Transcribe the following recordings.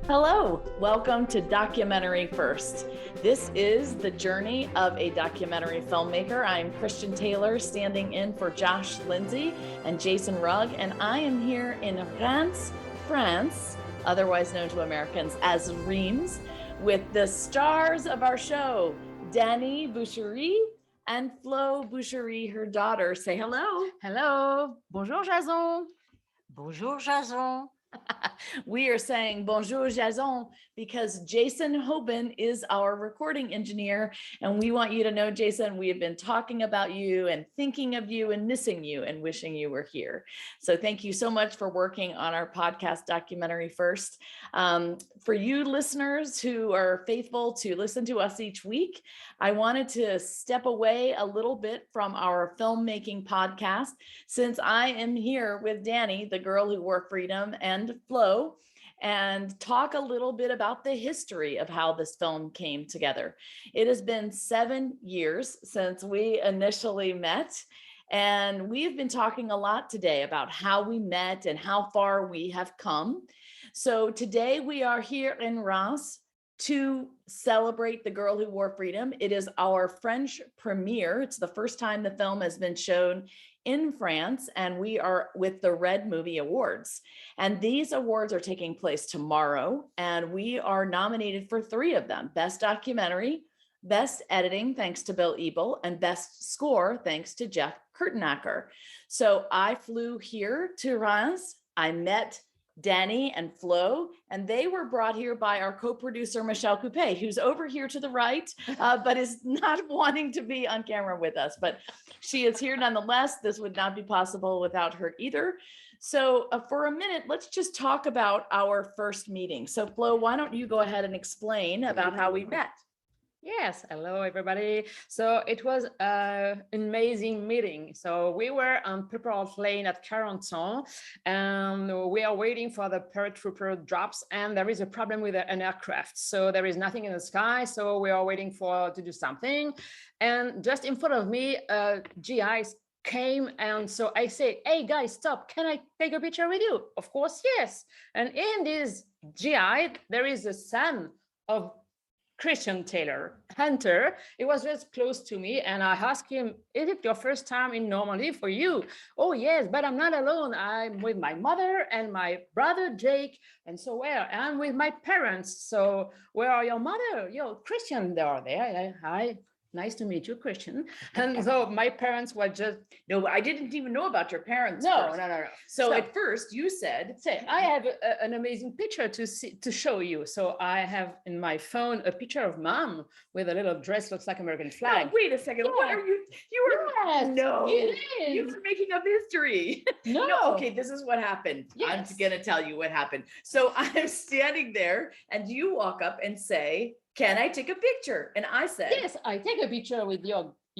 Hello, welcome to Documentary First. This is the journey of a documentary filmmaker. I'm Christian Taylor, standing in for Josh Lindsay and Jason Rugg, and I am here in Reims, France, otherwise known to Americans as Reims, with the stars of our show, Dany Boucherie and Flo Boucherie, her daughter. Say hello. Hello. Bonjour, Jason. Bonjour, Jason. We are saying bonjour, Jason, because Jason Hoban is our recording engineer. And we want you to know, Jason, we have been talking about you and thinking of you and missing you and wishing you were here. So thank you so much for working on our podcast Documentary First. For you listeners who are faithful to listen to us each week, I wanted to step away a little bit from our filmmaking podcast, since I am here with Dany, the girl who wore freedom, and Flo, and talk a little bit about the history of how this film came together. It has been 7 years since we initially met, and we've been talking a lot today about how we met and how far we have come. So today we are here in Reims to celebrate The Girl Who Wore Freedom. It is our French premiere. It's the first time the film has been shown in France, and we are with the Red Movie Awards. And these awards are taking place tomorrow, and we are nominated for 3 of them: Best Documentary, Best Editing, thanks to Bill Ebel, and Best Score, thanks to Jeff Kurtenacker. So I flew here to Reims. I met Dany and Flo, and they were brought here by our co-producer, Michelle Coupé, who's over here to the right, but is not wanting to be on camera with us, but she is here nonetheless. This would not be possible without her either. So for a minute, let's just talk about our first meeting. So Flo, why don't you go ahead and explain about how we met? Yes, hello everybody. So it was an amazing meeting. So we were on Purple Lane at Carenton, and we are waiting for the paratrooper drops, and there is a problem with an aircraft. So there is nothing in the sky. So we are waiting to do something. And just in front of me, GIs came, and so I say, "Hey guys, stop, can I take a picture with you?" Of course, yes. And in this GI, there is a son of Christian Taylor, Hunter. It was just close to me, and I asked him, "Is it your first time in Normandy for you?" "Oh yes, but I'm not alone. I'm with my mother and my brother Jake." And so where? "I'm with my parents." "So where are your mother?" "Yo, Christian, they are there." "Hi, nice to meet you, Christian." And so my parents were just, No, I didn't even know about your parents. no, first. no. So at first you said, say, "I have an amazing picture to show you." So I have in my phone a picture of mom with a little dress, looks like American flag. "No, wait a second. What Yeah. are you? You were Yes, no. it You is. were making up history. No. Okay, this is what happened. Yes. I'm gonna tell you what happened. So I'm standing there, and you walk up and say, "Can I take a picture?" And I said, Yes, I take a picture with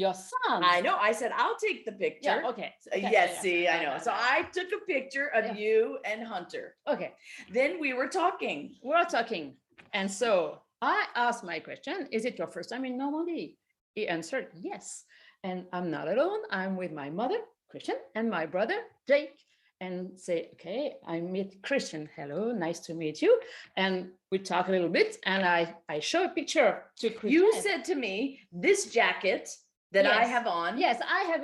your son. I know. I said, "I'll take the picture." Yeah, okay. Yes, Yeah. see, I know. So I took a picture of Yeah. you and Hunter. Okay, Then we were talking. we're talking. And so I asked my question, "Is it your first time in Normandy?" He answered, "Yes. And I'm not alone. I'm with my mother, Christian, and my brother, Jake." And say, "Okay, I meet Christian. Hello, nice to meet you." And we talk a little bit, and I show a picture to Christian. You said to me, "This jacket that I Yes. have on." Yes, I have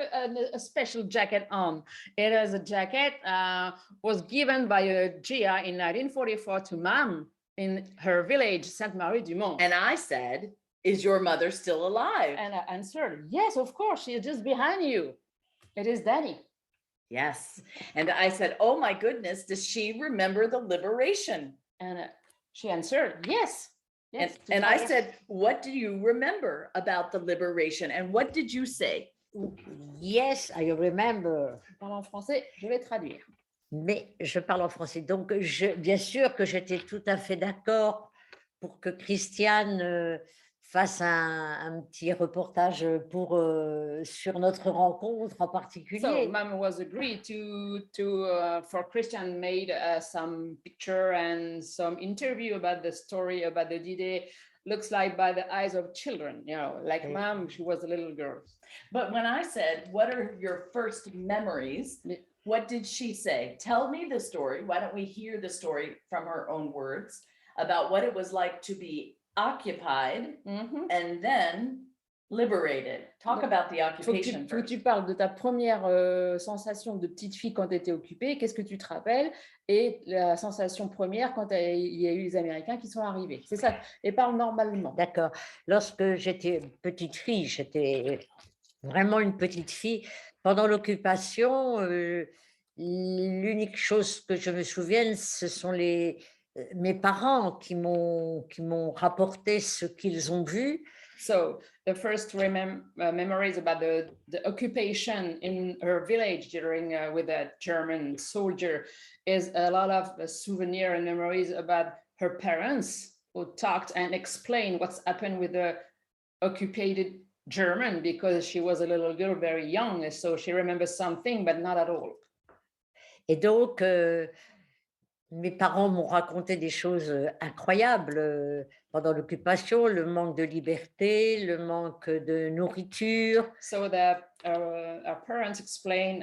a special jacket on. It is a jacket was given by a GI in 1944 to mom in her village, Sainte-Marie-du-Mont. And I said, "Is your mother still alive?" And I answered, "Yes, of course, she is just behind you. It is Dany." Yes. And I said, "Oh my goodness, does she remember the liberation?" And she answered, "Yes." Yes. And I said, "What do you remember about the liberation?" And what did you say? Yes, I remember. Je parle en français, je vais traduire. Mais je parle en français. Donc, bien sûr que j'étais tout à fait d'accord pour que Christiane fasse un petit reportage sur notre rencontre en particulier. So mom was agreed for Christian made some picture and some interview about the story about the D-Day. Looks like by the eyes of children, like mom, she was a little girl. But when I said, "What are your first memories?" What did she say? Tell me the story. Why don't we hear the story from her own words about what it was like to be occupied Mhm. and then liberated. Talk Donc, about the Faut que occupation tu first. parles de ta première sensation de petite fille quand tu étais occupée, qu'est-ce que tu te rappelles, et la sensation première quand il y a eu les Américains qui sont arrivés. C'est ça, et parle normalement. D'accord. Lorsque j'étais petite fille, j'étais vraiment une petite fille. Pendant l'occupation, l'unique chose que je me souvienne, ce sont mes parents qui m'ont rapporté ce qu'ils ont vu. So the first memories about the occupation in her village during with a German soldier is a lot of souvenir and memories about her parents who talked and explained what's happened with the occupied German, because she was a little girl, very young, so she remembers something, but not at all. Et donc, mes parents m'ont raconté des choses incroyables pendant l'occupation, le manque de liberté, le manque de nourriture. So our parents explained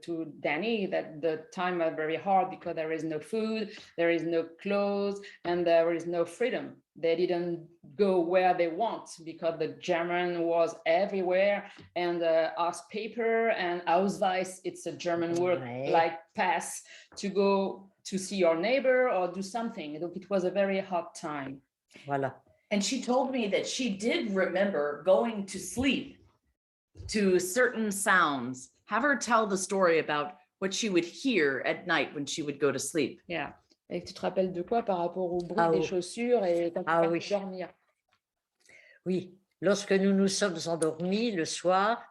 to Dany that the time are very hard because there is no food, there is no clothes, and there is no freedom. They didn't go where they want because the German was everywhere, and asked paper and Ausweis, it's a German word like pass to go to see your neighbor or do something. Donc it was a very hard time. Voilà. And she told me that she did remember going to sleep to certain sounds. Have her tell the story about what she would hear at night when she would go to sleep. Yeah. Et tu te rappelles de quoi par rapport au bruit Ah des oui. chaussures et quand tu Ah partais oui. dormir? Oui, lorsque nous nous sommes endormis le soir,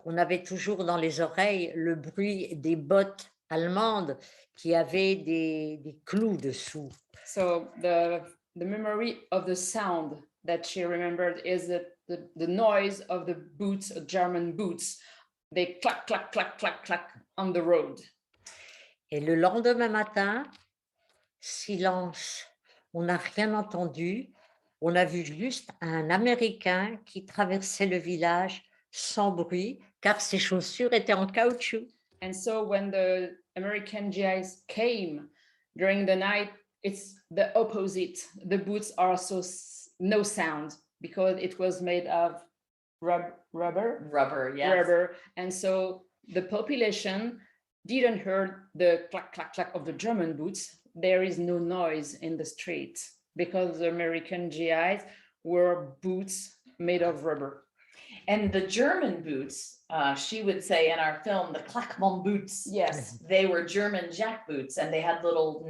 on avait toujours dans les oreilles le bruit des bottes allemandes qui avaient des clous dessous. So the memory of the sound that she remembered is the noise of the boots, German boots. They clack, clack, clack, clack, clack on the road. Et le lendemain matin, silence, on n'a rien entendu. On a vu juste un Américain qui traversait le village sans bruit, car ses chaussures étaient en caoutchouc. And so when the American GIs came during the night, it's the opposite. The boots are no sound because it was made of rubber. Rubber, yes. Rubber. And so the population didn't hear the clack, clack, clack of the German boots. There is no noise in the street because the American GIs were boots made of rubber. And the German boots, she would say in our film, the Klackmann boots. Yes. They were German jack boots and they had little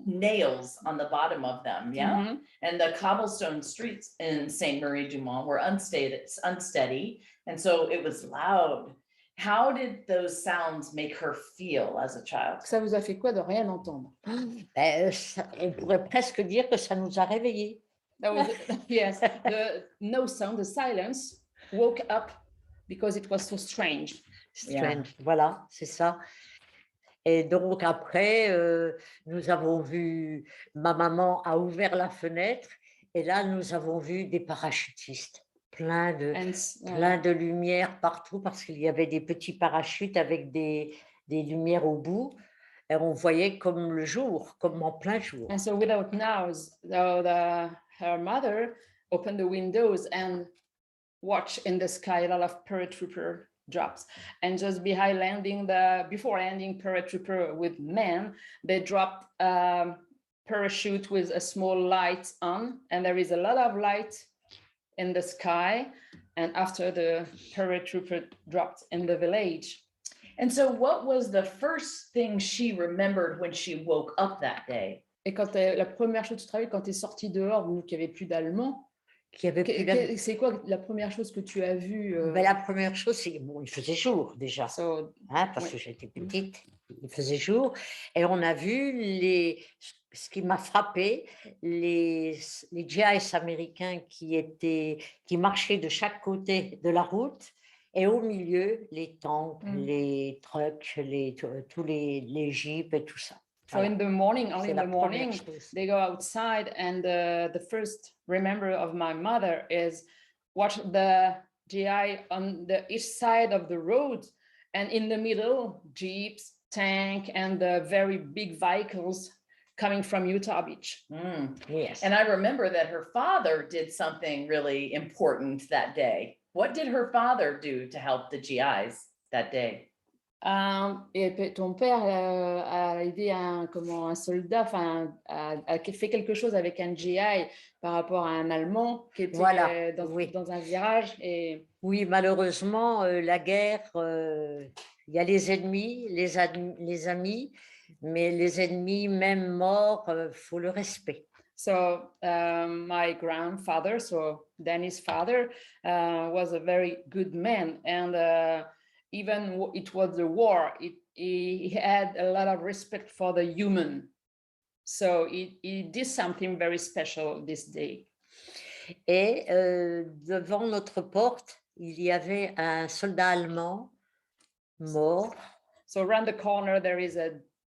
nails on the bottom of them. Yeah. Mm-hmm. And the cobblestone streets in Saint Marie du Mont were unsteady. And so it was loud. How did those sounds make her feel as a child? Ça vous a fait quoi de rien entendre? On pourrait presque dire que ça nous a réveillés. That was yes. The no sound, the silence woke up because it was so strange. Strange. Voilà, c'est ça. Et donc après, nous avons vu, ma maman a ouvert la fenêtre et là, nous avons vu des parachutistes, plein de lumière partout parce qu'il y avait des petits parachutes avec des lumières au bout. Et on voyait comme le jour, comme en plein jour. And so without noise, her mother opened the windows and watched in the sky a lot of paratrooper drops. And just before landing paratrooper with men, they dropped parachute with a small light on, and there is a lot of light in the sky. And after the paratrooper dropped in the village. And so what was the first thing she remembered when she woke up that day? Et quand la première chose que tu te rappelles quand tu es sortie dehors, qu'il n'y avait plus d'Allemands, c'est quoi la première chose que tu as vue? La première chose, c'est bon, il faisait jour déjà, parce que j'étais petite, il faisait jour, et on a vu ce qui m'a frappé, les GIs américains qui marchaient de chaque côté de la route, et au milieu, les tanks, les trucks, tous les jeeps et tout ça. So in the morning, they go outside, and the first remember of my mother is watch the GI on the east side of the road, and in the middle, jeeps, tank, and the very big vehicles coming from Utah Beach. Yes. And I remember that her father did something really important that day. What did her father do to help the GIs that day? Et ton père a aidé un soldat, enfin, a fait quelque chose avec un GI par rapport à un Allemand qui était Voilà, dans, oui. dans un virage. Et Oui, malheureusement, la guerre, il y a les ennemis, les amis, mais les ennemis, même morts, faut le respect. so my grandfather, so Dany's father, was a very good man. And even it was the war, he had a lot of respect for the human. So he did something very special this day. Et devant notre porte, il y avait un soldat allemand mort. So around the corner, there is a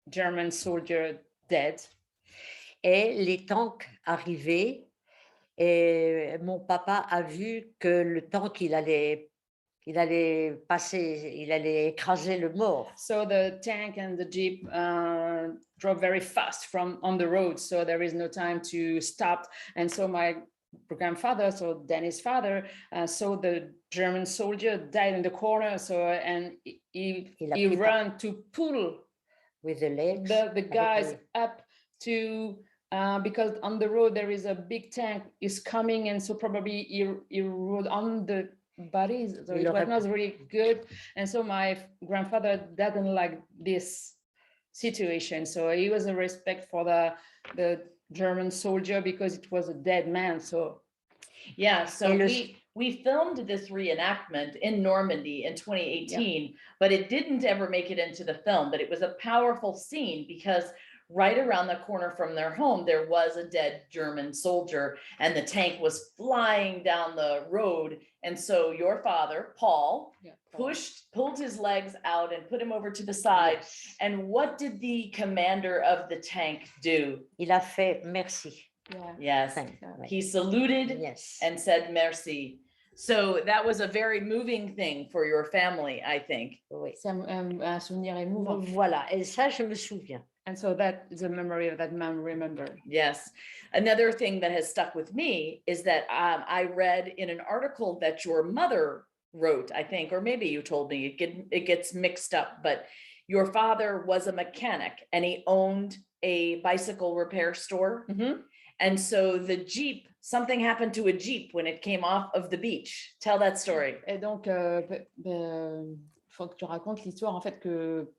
German soldier dead. Et les tanks arrivaient. Et mon papa a vu que le tank, il allait passer, il allait écraser le mort. So the tank and the jeep drove very fast from on the road. So there is no time to stop. And so my grandfather, so Danny's father, saw the German soldier died in the corner. So and he ran to pull with the legs, the guys up to because on the road there is a big tank is coming, and so probably he rode on the bodies, so it was not really good. And so my grandfather doesn't like this situation, so he was a respect for the German soldier because it was a dead man. So yeah, so we filmed this reenactment in Normandy in 2018, but it didn't ever make it into the film. But it was a powerful scene because right around the corner from their home, there was a dead German soldier and the tank was flying down the road. And so your father, Paul, pulled his legs out and put him over to the side. Yes. And what did the commander of the tank do? Il a fait merci. Yes, he saluted and said merci. So that was a very moving thing for your family, I think. Oui. C'est un souvenir émouvant. Voilà, et ça, je me souviens. And so that is a memory that man remembered. Yes. Another thing that has stuck with me is that I read in an article that your mother wrote, I think, or maybe you told me, it gets mixed up, but your father was a mechanic and he owned a bicycle repair store. Mm-hmm. And so the Jeep, something happened to a Jeep when it came off of the beach. Tell that story. Et donc, faut que tu racontes l'histoire en fait que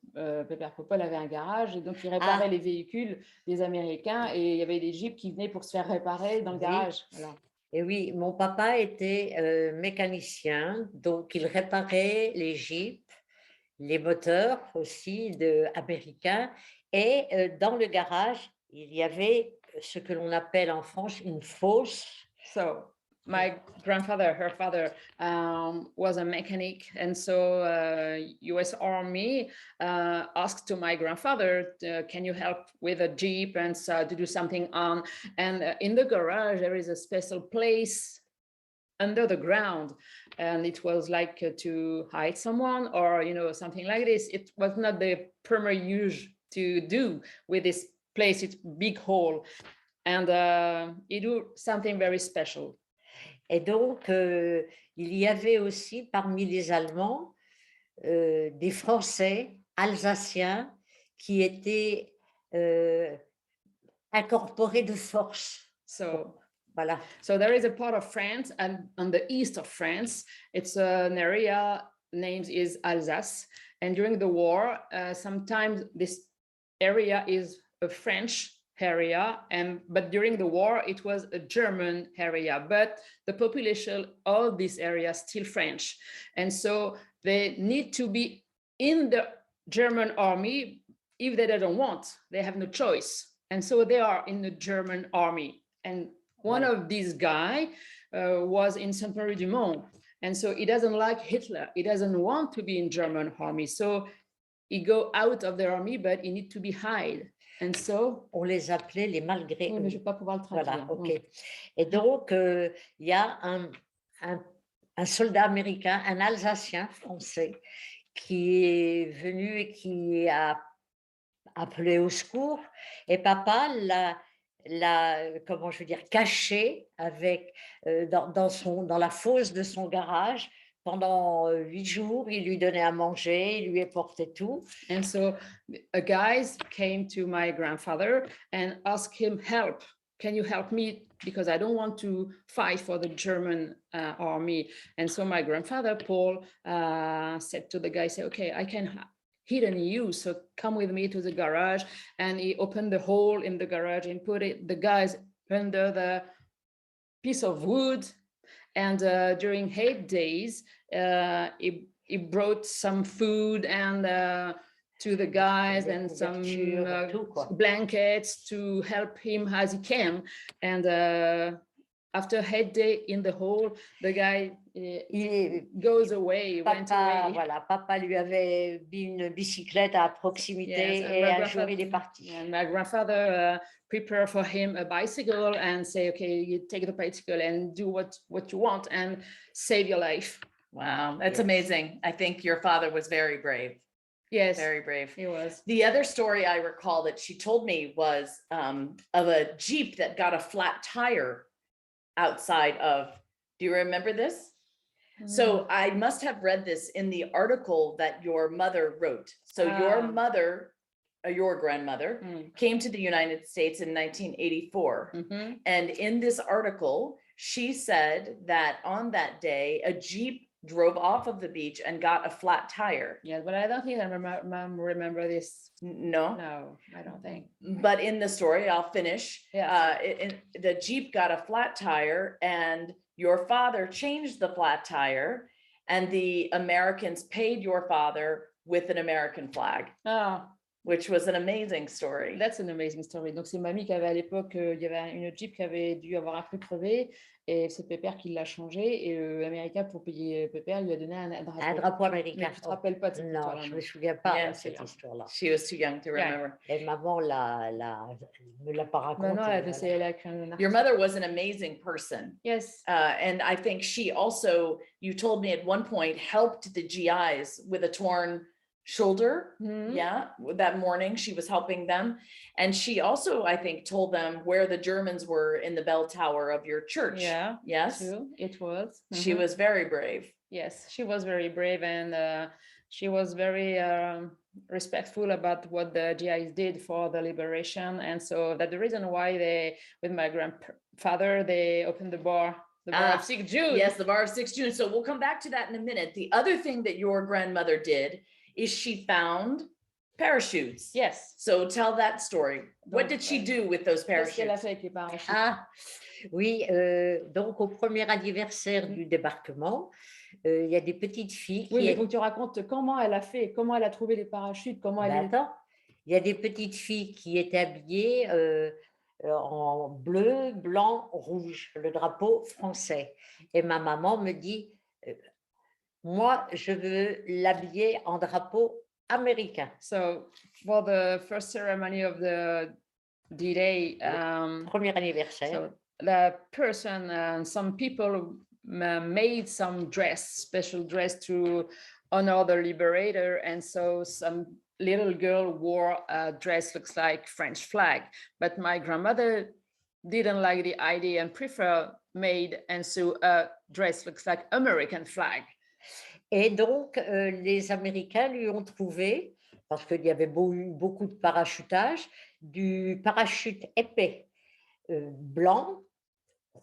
Pépère Popol avait un garage et donc il réparait les véhicules des Américains et il y avait des Jeeps qui venaient pour se faire réparer dans le garage. Voilà. Et oui, mon papa était mécanicien, donc il réparait les Jeeps, les moteurs aussi américains. Et dans le garage, il y avait ce que l'on appelle en France une fosse. So my grandfather, her father, was a mechanic, and so U.S. Army asked to my grandfather, "Can you help with a Jeep and to do something on?" And in the garage there is a special place under the ground, and it was like to hide someone or something like this. It was not the primary use to do with this place. It's big hole, and it do something very special. Et donc, il y avait aussi parmi les Allemands des Français alsaciens qui étaient incorporés de force. So, voilà. So there is a part of France, and on the east of France, it's an area named is Alsace. And during the war, sometimes this area is a French area, but during the war it was a German area, but the population of this area is still French, and so they need to be in the German army. If they don't want, they have no choice, and so they are in the German army. And one of these guys was in Saint-Péry-du-Mont, and so he doesn't like Hitler. He doesn't want to be in German army, so he go out of the army, but he need to be hide. And so, on les appelait les malgré. Oui, mais je ne vais pas pouvoir le traduire. Voilà, ok. Et donc, il y a un soldat américain, un Alsacien français, qui est venu et qui a appelé au secours et papa comment je veux dire, caché avec, dans la fosse de son garage pendant 8 jours. Il lui donnait à manger, il lui apportait tout. And so a guys came to my grandfather and asked him help. Can you help me? Because I don't want to fight for the German army. And so my grandfather, Paul, said to the guy, say, okay, I can hidden you, so come with me to the garage. And he opened the hole in the garage and put the guys under the piece of wood. And during 8 days, he brought some food and to the guys and some blankets to help him as he can. And after 8 days in the hole, the guy goes away, went away. Voilà, papa lui avait mis une bicyclette à proximité et un jour il est parti. And my grandfather prepared for him a bicycle and say, okay, you take the bicycle and do what you want and save your life. Wow, that's amazing. I think your father was very brave. Yes, very brave. He was. The other story I recall that she told me was of a Jeep that got a flat tire outside of, do you remember this? So I must have read this in the article that your mother wrote. So your mother, your grandmother, came to the United States in 1984. And in this article, she said that on that day, a Jeep drove off of the beach and got a flat tire. Yeah, but I don't think I remember this. No, I don't think. But in the story, I'll finish. Yeah. The Jeep got a flat tire and your father changed the flat tire and the Americans paid your father with an American flag. Oh. Which was an amazing story. That's an amazing story. Donc c'est mamie qui avait à l'époque, il y avait une Jeep qui avait dû avoir un pneu crevé et c'est Pépère qui l'a changé et l'Américain pour payer Pépère lui a donné un drapeau. Un drapeau américain. Mais tu te rappelles pas de cette histoire? Non, je me souviens pas de cette histoire-là. She was too young to remember. Et maman me l'a pas raconté. Non, elle a écrit un Your mother was an amazing person. Yes. And I think she also, you told me at one point, helped the GIs with a torn shoulder. Yeah, that morning she was helping them. And she also, I think, told them where the Germans were in the bell tower of your church. Yeah. Yes. True. It was. She was very brave. Yes, she was very brave and she was very respectful about what the GIs did for the liberation. And so that's the reason why with my grandfather, they opened the bar of 6 June. Yes, the bar of 6 June. So we'll come back to that in a minute. The other thing that your grandmother did is she found parachutes. Yes. So tell that story. What did she do with those parachutes? Qu'est-ce qu'elle a fait avec les parachutes? Ah, oui, donc au premier anniversaire du débarquement, il y a des petites filles qui... Oui, mais faut que tu racontes comment elle a fait, comment elle a trouvé les parachutes, comment elle... Attends, il y a des petites filles qui étaient habillées en bleu, blanc, rouge, le drapeau français. Et ma maman me dit... moi, je veux l'habiller en drapeau américain. So, for the first ceremony of the D-Day, premier anniversaire. So the person and some people made some special dress to honor the liberator, and so some little girl wore a dress looks like French flag. But my grandmother didn't like the idea and prefer made and so a dress looks like American flag. Et donc, les Américains lui ont trouvé, parce qu'il y avait beaucoup de parachutage, du parachute épais, blanc,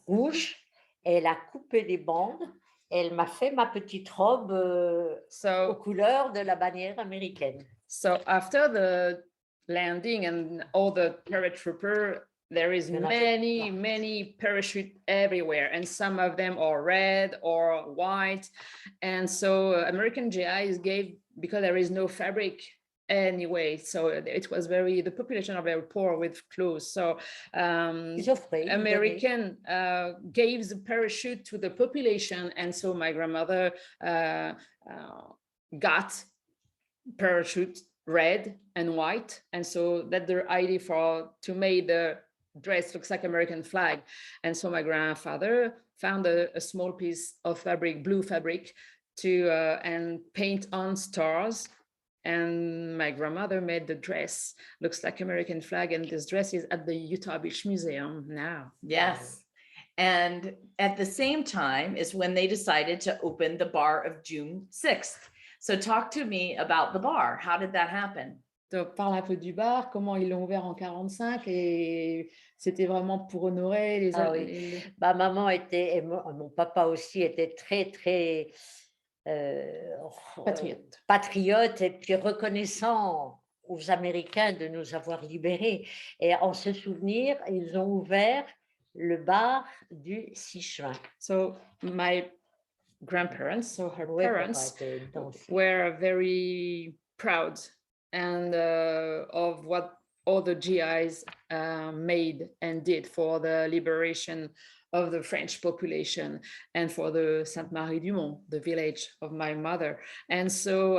rouge. Elle a coupé les bandes. Elle m'a fait ma petite robe aux couleurs de la bannière américaine. So after the landing and all the paratroopers, there is many parachutes everywhere, and some of them are red or white. And so American GIs gave, because there is no fabric anyway, so it was the population are very poor with clothes. So American gave the parachute to the population, and so my grandmother got parachute red and white, and so that's their idea to make the dress looks like American flag. And so my grandfather found a small piece of fabric, blue fabric, and paint on stars And my grandmother made the dress, looks like American flag, and this dress is at the Utah Beach Museum now. Yes. And at the same time is when they decided to open the bar of June 6th. So talk to me about the bar. How did that happen? Donc, parle un peu du bar, comment ils l'ont ouvert en 45 et c'était vraiment pour honorer les... Ah oui. Ma maman était, et mon papa aussi était très, très patriote et puis reconnaissant aux Américains de nous avoir libérés. Et en ce souvenir, ils ont ouvert le bar du 6 juin. So my grandparents, so her parents, were very proud and of what all the GIs made and did for the liberation of the French population and for the Sainte-Marie-du-Mont, the village of my mother. And so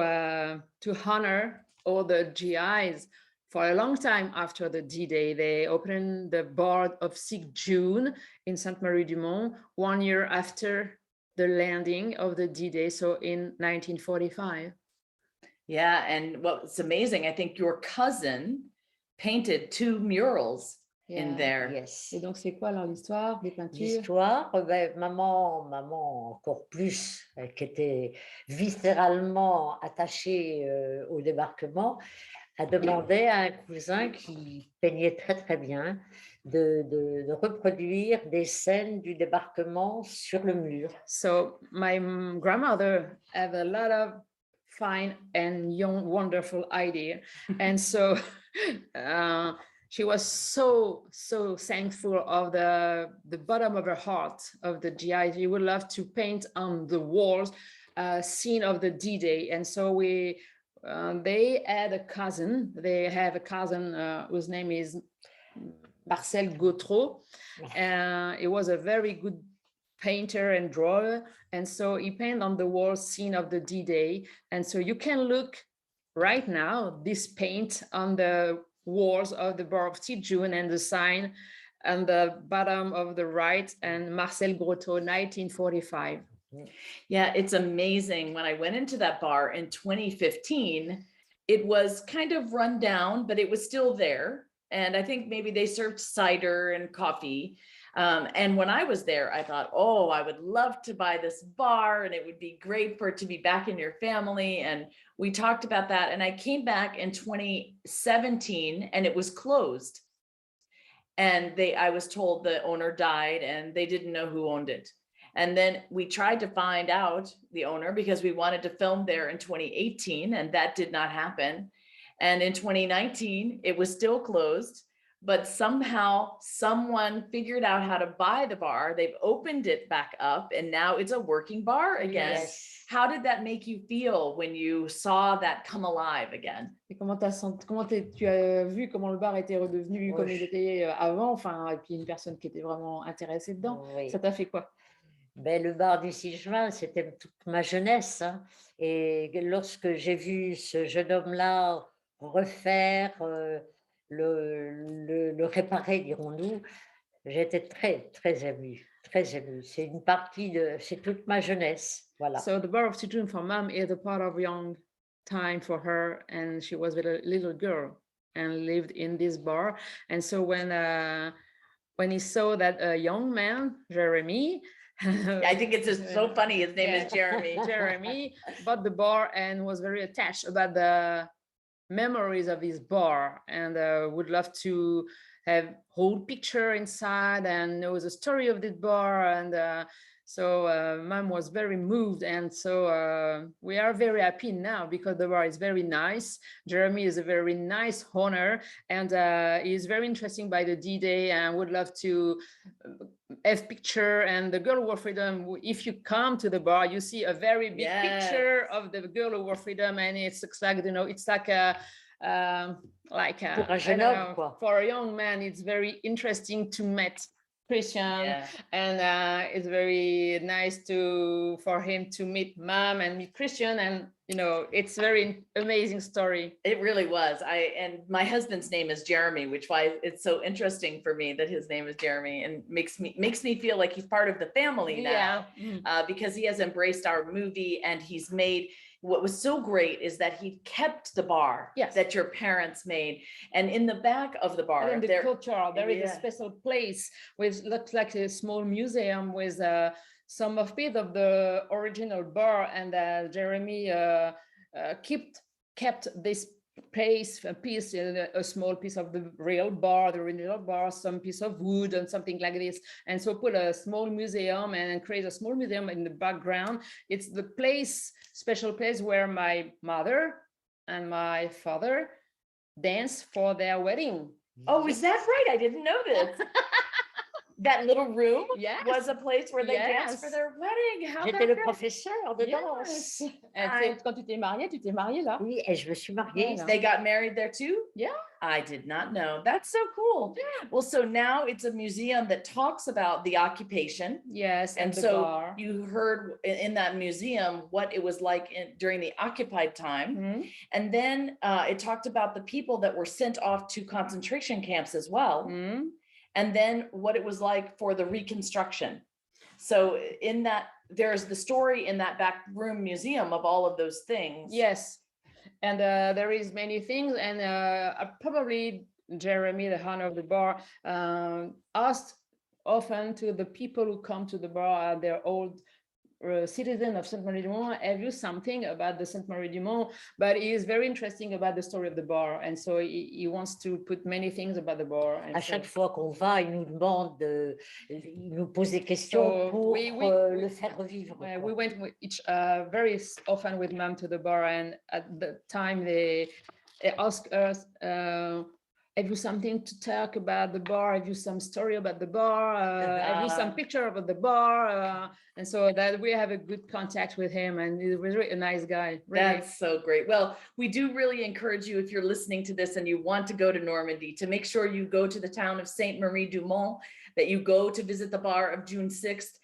to honor all the GIs, for a long time after the D-Day, they opened the bar of 6 June in Sainte-Marie-du-Mont, 1 year after the landing of the D-Day, so in 1945. Yeah, and what's amazing, I think your cousin painted 2 murals in there. Yes. Et donc, c'est quoi alors l'histoire des peintures? L'histoire, maman encore plus, qui était viscéralement attachée au débarquement, a demandé à un cousin qui peignait très très bien de reproduire des scènes du débarquement sur le mur. So my grandmother had a lot of fine and young, wonderful idea, and so she was so thankful of the bottom of her heart of the GI. She would love to paint on the walls scene of the D-Day, and so they had a cousin. They have a cousin whose name is Marcel Gautreau. He was a very good painter and drawer, and so he painted on the wall scene of the D-Day. And so you can look right now this paint on the walls of the bar of 6 June and the sign on the bottom of the right, and Marcel Gautreau, 1945. Yeah, it's amazing. When I went into that bar in 2015, it was kind of run down, but it was still there. And I think maybe they served cider and coffee. And when I was there, I thought, oh, I would love to buy this bar and it would be great for it to be back in your family. And we talked about that. And I came back in 2017 and it was closed. And I was told the owner died and they didn't know who owned it. And then we tried to find out the owner because we wanted to film there in 2018 and that did not happen. And in 2019, it was still closed, but somehow someone figured out how to buy the bar. They've opened it back up and now it's a working bar again. Yes. How did that make you feel when you saw that come alive again? Et comment tu as vu comment le bar était redevenu comme il était avant, enfin, et puis une personne qui était vraiment intéressée dedans, ça t'a fait quoi? Ben, le bar du 6 juin, c'était toute ma jeunesse. Hein. Et lorsque j'ai vu ce jeune homme-là refaire, le réparer, dirons-nous, j'étais très, très émue, très émue. C'est une partie c'est toute ma jeunesse. Voilà. So the bar of 6 June for mom is a part of young time for her, and she was a little girl and lived in this bar. And so when he saw that a young man, Jeremy, I think it's just so funny. His name is Jeremy. Jeremy bought the bar and was very attached about the memories of his bar and would love to have whole picture inside and know the story of this bar. And so mom was very moved. And so we are very happy now because the bar is very nice. Jeremy is a very nice owner and he's very interesting by the D-Day and would love to have picture and the Girl War Freedom. If you come to the bar, you see a very big picture of the Girl War Freedom, and it looks like, you know, it's like for a young man, it's very interesting to meet Christian, and it's very nice for him to meet mom and meet Christian, and you know, it's very amazing story. It really was. And my husband's name is Jeremy, which why it's so interesting for me that his name is Jeremy, and makes me feel like he's part of the family now, because he has embraced our movie and he's made. what was so great is that he kept the bar Yes. that your parents made. And in the back of the bar, And in the there, culture, there is a Yeah. special place with looks like a small museum with some of bit of the original bar, and Jeremy kept this piece, a small piece of the real bar, the original bar, some piece of wood and something like this, and so put a small museum and create a small museum in the background. It's the special place where my mother and my father danced for their wedding. oh, is that right? I didn't know this. That little room Yes. was a place where they danced for Yes. their wedding. How J'étais le about that? professeur de danse. Yes. Quand tu t'es mariée là. Oui, et je me suis mariée. Voilà. They got married there too? Yeah. I did not know. That's so cool. Well, so now it's a museum that talks about the occupation. Yes, And the so bar. you heard in that museum what it was like during the occupied time. Mhm. And then it talked about the people that were sent off to concentration camps as well. Mhm. And then what it was like for the reconstruction. So in that, there's the story in that back room museum of all of those things. Yes, and there is many things, and probably Jeremy, the owner of the bar, asked often to the people who come to the bar, their old citizen of Sainte-Marie-du-Mont, have you something about the Sainte-Marie-du-Mont? But he is very interesting about the story of the bar, and so he wants to put many things about the bar. And À so- chaque fois qu'on va, il nous demande, il nous pose des questions So pour we- le faire revivre. we quoi. went with very often with mom to the bar, and at the time they asked us, have you something to talk about the bar? Have you some story about the bar? Have you some picture about the bar? And so that we have a good contact with him, and he was really a nice guy. Really. That's so great. Well, we do really encourage you, if you're listening to this and you want to go to Normandy, to make sure you go to the town of Sainte-Marie-du-Mont, that you go to visit the bar of June 6th.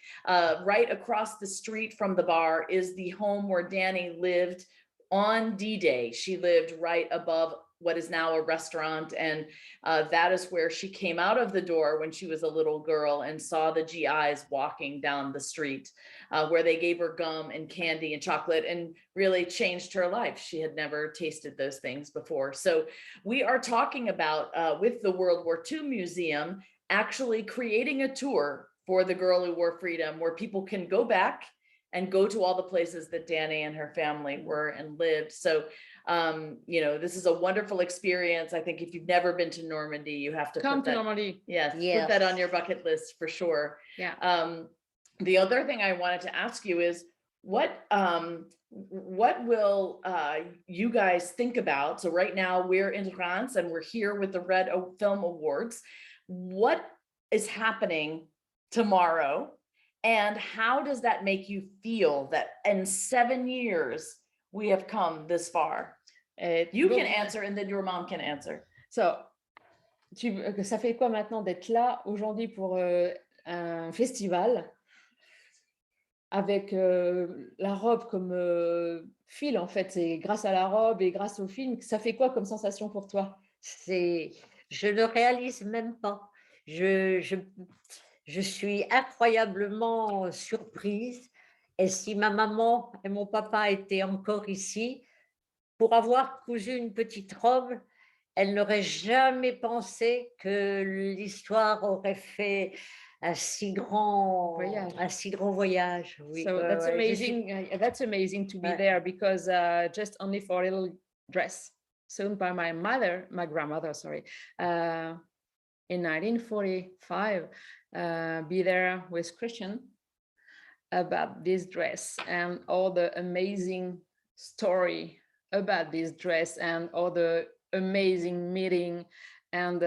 Right across the street from the bar is the home where Dany lived on D-Day. She lived right above what is now a restaurant, and that is where she came out of the door when she was a little girl and saw the GIs walking down the street, where they gave her gum and candy and chocolate and really changed her life. She had never tasted those things before. So we are talking about, with the World War II Museum, actually creating a tour for the Girl Who Wore Freedom, where people can go back and go to all the places that Dany and her family were and lived. So this is a wonderful experience. I think if you've never been to Normandy, you have to Come put to that, Normandy. yes, put Yes. that on your bucket list for sure. Yeah. The other thing I wanted to ask you is what will you guys think about? So right now we're in Reims and we're here with the Red Film Awards. What is happening tomorrow? And how does that make you feel that in 7 years we have come this far? You can answer and then your mom can answer. So, ça fait quoi maintenant d'être là aujourd'hui pour un festival avec la robe comme fil, en fait, c'est grâce à la robe et grâce au film. Ça fait quoi comme sensation pour toi? Je ne réalise même pas. Je suis incroyablement surprise. Et si ma maman et mon papa étaient encore ici, pour avoir cousu une petite robe, elle n'aurait jamais pensé que l'histoire aurait fait un si grand voyage. Oui, So that's amazing. That's amazing to be Ouais. there, because just only for a little dress sewn by my grandmother, sorry, in 1945, be there with Christian about this dress and all the amazing story about this dress and all the amazing meeting. And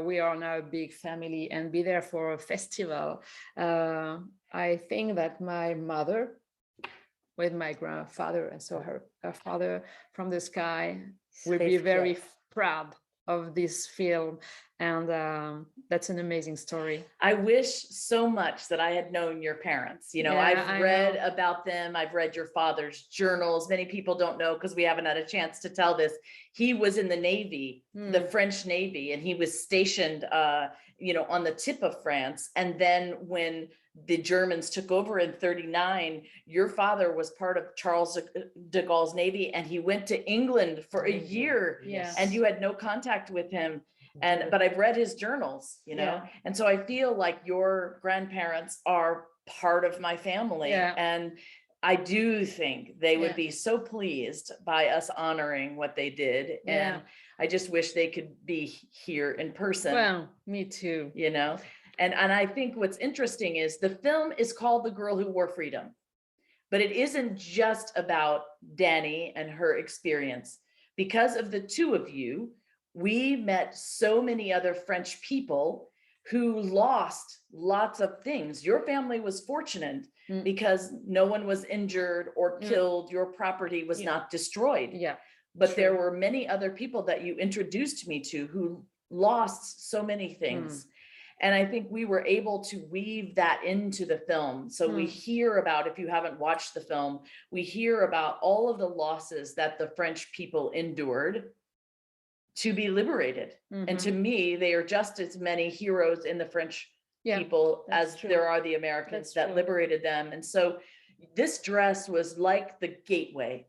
we are now a big family, and be there for a festival. I think that my mother with my grandfather, and so her father from the sky, will be very proud of this film. And that's an amazing story. I wish so much that I had known your parents. I've read about them. I've read your father's journals. Many people don't know because we haven't had a chance to tell this. He was in the Navy, the French Navy, and he was stationed on the tip of France. And then when the Germans took over in 39, your father was part of Charles de Gaulle's Navy, and he went to England for a year, and you had no contact with him. But I've read his journals, and so I feel like your grandparents are part of my family. And I do think they would be so pleased by us honoring what they did. And I just wish they could be here in person. Well, me too. And I think what's interesting is the film is called The Girl Who Wore Freedom, but it isn't just about Dany and her experience. Because of the two of you, we met so many other French people who lost lots of things. Your family was fortunate because no one was injured or killed. Your property was not destroyed. But there were many other people that you introduced me to who lost so many things. And I think we were able to weave that into the film. So we hear about, if you haven't watched the film, we hear about all of the losses that the French people endured to be liberated. And to me, they are just as many heroes in the French people as there are the Americans that liberated them. And so this dress was like the gateway.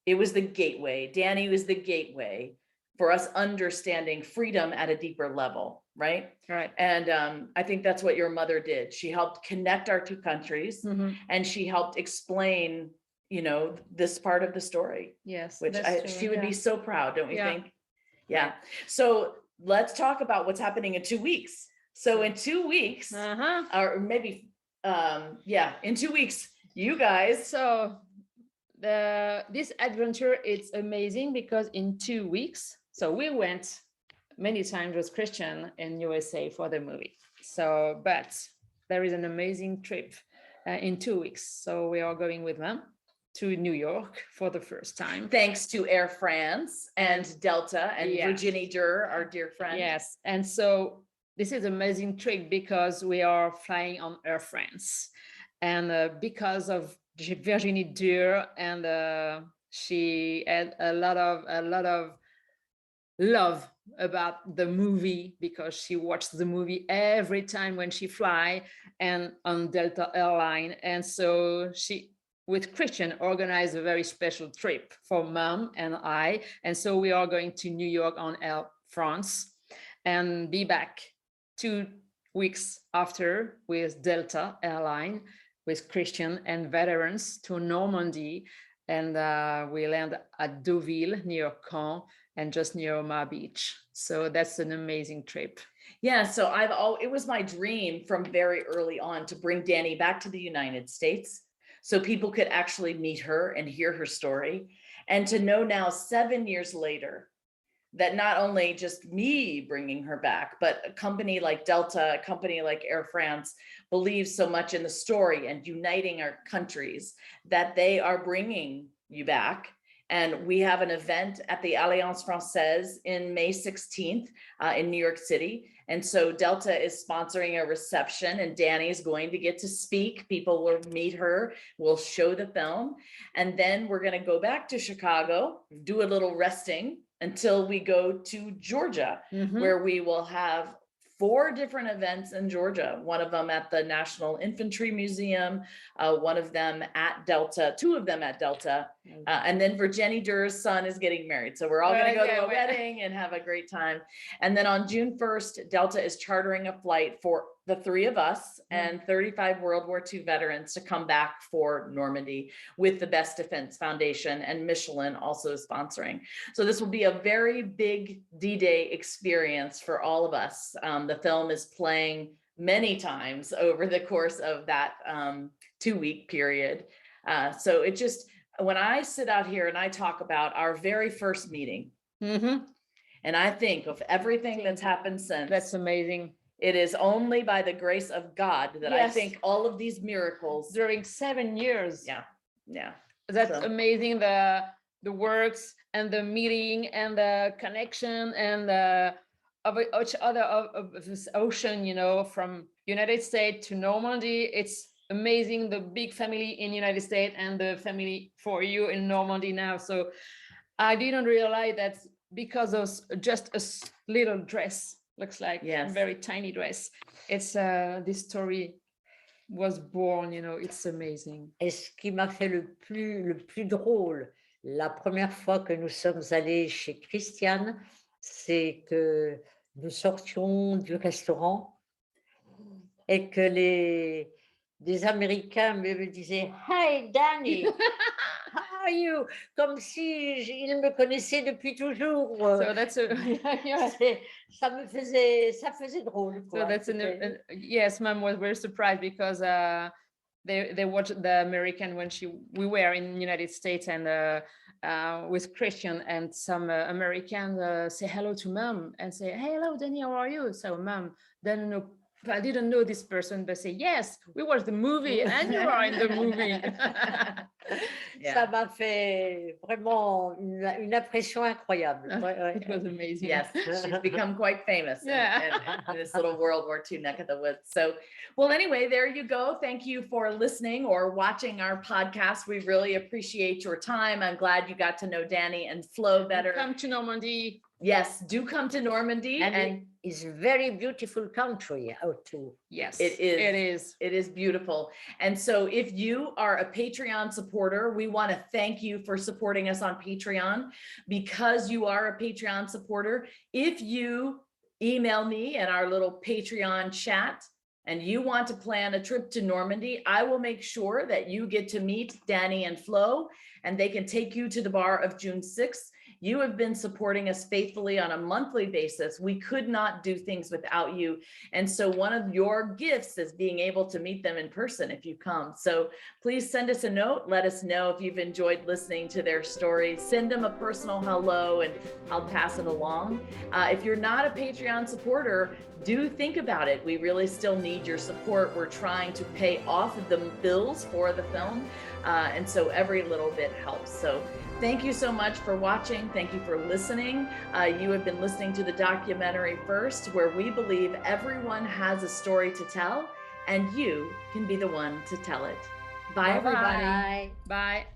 It was the gateway. Dany was the gateway for us understanding freedom at a deeper level, right? And I think that's what your mother did. She helped connect our two countries, and she helped explain, this part of the story. Which she would be so proud, don't we think? So let's talk about what's happening in 2 weeks. So in 2 weeks, or maybe, in 2 weeks, you guys. So this adventure, it's amazing because in 2 weeks, so we went many times with Christian in USA for the movie. So, but there is an amazing trip in 2 weeks. So we are going with them to New York for the first time. Thanks to Air France and Delta and Virginie Durr, our dear friend. Yes. And so this is an amazing trip because we are flying on Air France. And because of Virginie Durr, and she had a lot of love about the movie because she watched the movie every time when she fly and on Delta airline. And so she, with Christian, organized a very special trip for Mom and I. And so we are going to New York on Air France and be back 2 weeks after with Delta airline with Christian and veterans to Normandy. And we land at Deauville near Caen and just near Omaha Beach. So that's an amazing trip. Yeah, so it was my dream from very early on to bring Dany back to the United States so people could actually meet her and hear her story. And to know now 7 years later that not only just me bringing her back, but a company like Delta, a company like Air France believes so much in the story and uniting our countries that they are bringing you back. And we have an event at the Alliance Française in May 16th in New York City. And so Delta is sponsoring a reception, and Dany is going to get to speak. People will meet her, we'll show the film. And then we're going to go back to Chicago, do a little resting until we go to Georgia, where we will have 4 different events in Georgia, one of them at the National Infantry Museum, one of them at Delta, 2 of them at Delta, and then Virginie Durr's son is getting married. So we're all going to go to a wedding and have a great time. And then on June 1st, Delta is chartering a flight for the 3 of us and 35 World War II veterans to come back for Normandy with the Best Defense Foundation and Michelin also sponsoring. So this will be a very big D-Day experience for all of us. The film is playing many times over the course of that 2-week period. So it just, when I sit out here and I talk about our very first meeting, and I think of everything that's happened since. That's amazing. It is only by the grace of God that I think all of these miracles during 7 years. Yeah. That's amazing. The works and the meeting and the connection and of each other of this ocean, from United States to Normandy. It's amazing, the big family in United States and the family for you in Normandy now. So I didn't realize that because of just a little dress looks like Yes. a very tiny dress. It's this story was born, it's amazing. Et ce qui m'a fait le plus drôle, la première fois que nous sommes allés chez Christiane, c'est que nous sortions du restaurant et que des Américains me disaient « Hey, Dany, how are you ?» Comme si ils me connaissaient depuis toujours. So that's Ça faisait drôle. so Quoi. that's C'était- yes, Mom was very surprised because they watched the American when we were in the United States and with Christian, and some Americans say hello to Mom and say, hey, hello, Dany, how are you? So Mom I didn't know this person, but say, yes, we watched the movie and you are in the movie. Ça m'a fait vraiment une impression incroyable. It was amazing. Yes, she's become quite famous Yeah. in this little World War II neck of the woods. So, well, anyway, there you go. Thank you for listening or watching our podcast. We really appreciate your time. I'm glad you got to know Dany and Flo better. Come to Normandy. Yes, do come to Normandy. And it's a very beautiful country too. Yes, It is. It is. It is beautiful. And so if you are a Patreon supporter, we want to thank you for supporting us on Patreon. Because you are a Patreon supporter, if you email me in our little Patreon chat and you want to plan a trip to Normandy, I will make sure that you get to meet Dany and Flo and they can take you to the bar of June 6th. You have been supporting us faithfully on a monthly basis. We could not do things without you. And so one of your gifts is being able to meet them in person if you come. So please send us a note. Let us know if you've enjoyed listening to their stories. Send them a personal hello and I'll pass it along. If you're not a Patreon supporter, do think about it. We really still need your support. We're trying to pay off the bills for the film. And so every little bit helps. So thank you so much for watching. Thank you for listening. You have been listening to the documentary First, where we believe everyone has a story to tell and you can be the one to tell it. Bye, everybody. Bye. Bye.